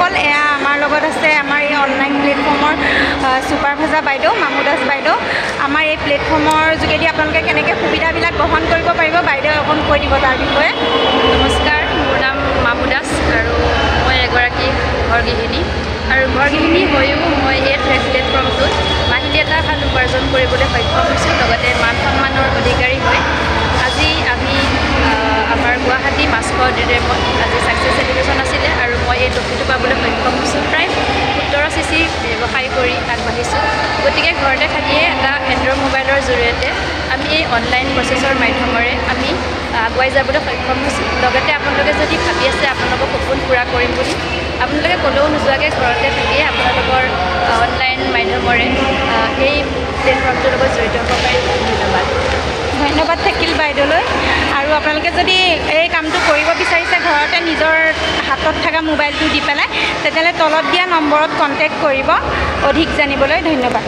দৰ্শকসকল, এয়া আমাৰ লগত আছে আমাৰ এই অনলাইন প্লেটফৰ্মৰ ছুপাৰভাইজাৰ বাইদেউ মামু দাস বাইদেউ। আমাৰ এই প্লেটফৰ্মৰ যোগেদি আপোনালোকে কেনেকৈ সুবিধাবিলাক গ্ৰহণ কৰিব পাৰিব, বাইদেউ অকণ কৈ দিব তাৰ বিষয়ে। নমস্কাৰ, মোৰ নাম মামু দাস আৰু মই এগৰাকী ঘৰগৃহিণী। আৰু ঘৰগৃহিণী হৈও মই এই প্লেটফৰ্মটোত মাহিলী এটা ভাল উপাৰ্জন কৰিবলৈ সক্ষম হৈছোঁ, লগতে মান সন্মানৰ অধিকাৰী হয়। আজি আমি আমাৰ গুৱাহাটী মাস্কো ডেমত আজি ছাকচেছ চেলিব্ৰেশ্যন আছিলে আৰু মই এই ট্ৰফিটো পাবলৈ সক্ষম হৈছোঁ। প্ৰায় 17 চিচি ব্যৱসায় কৰি আগবাঢ়িছোঁ। গতিকে ঘৰতে থাকিয়ে এটা এণ্ড্ৰইড মোবাইলৰ জৰিয়তে আমি এই অনলাইন প্ৰচেছৰ মাধ্যমেৰে আমি আগুৱাই যাবলৈ সক্ষম হৈছোঁ। লগতে আপোনালোকে যদি ভাবি আছে আপোনালোকৰ সপোন পূৰা কৰিম বুলি, আপোনালোকে ক'লেও নোযোৱাকৈ ঘৰতে থাকিয়ে আপোনালোকৰ অনলাইন মাধ্যমেৰে এই প্লেটফৰ্মটোৰ লগত জড়িত হ'ব পাৰিব। ধন্যবাদ। ধন্যবাদ থাকিল বাইদেউলৈ। আৰু আপোনালোকে যদি এই কামটো কৰিব বিচাৰিছে ঘৰতে নিজৰ হাতত থকা মোবাইলটো দি পেলাই, তেতিয়াহ'লে তলত দিয়া নম্বৰত কণ্টেক্ট কৰিব অধিক জানিবলৈ। ধন্যবাদ।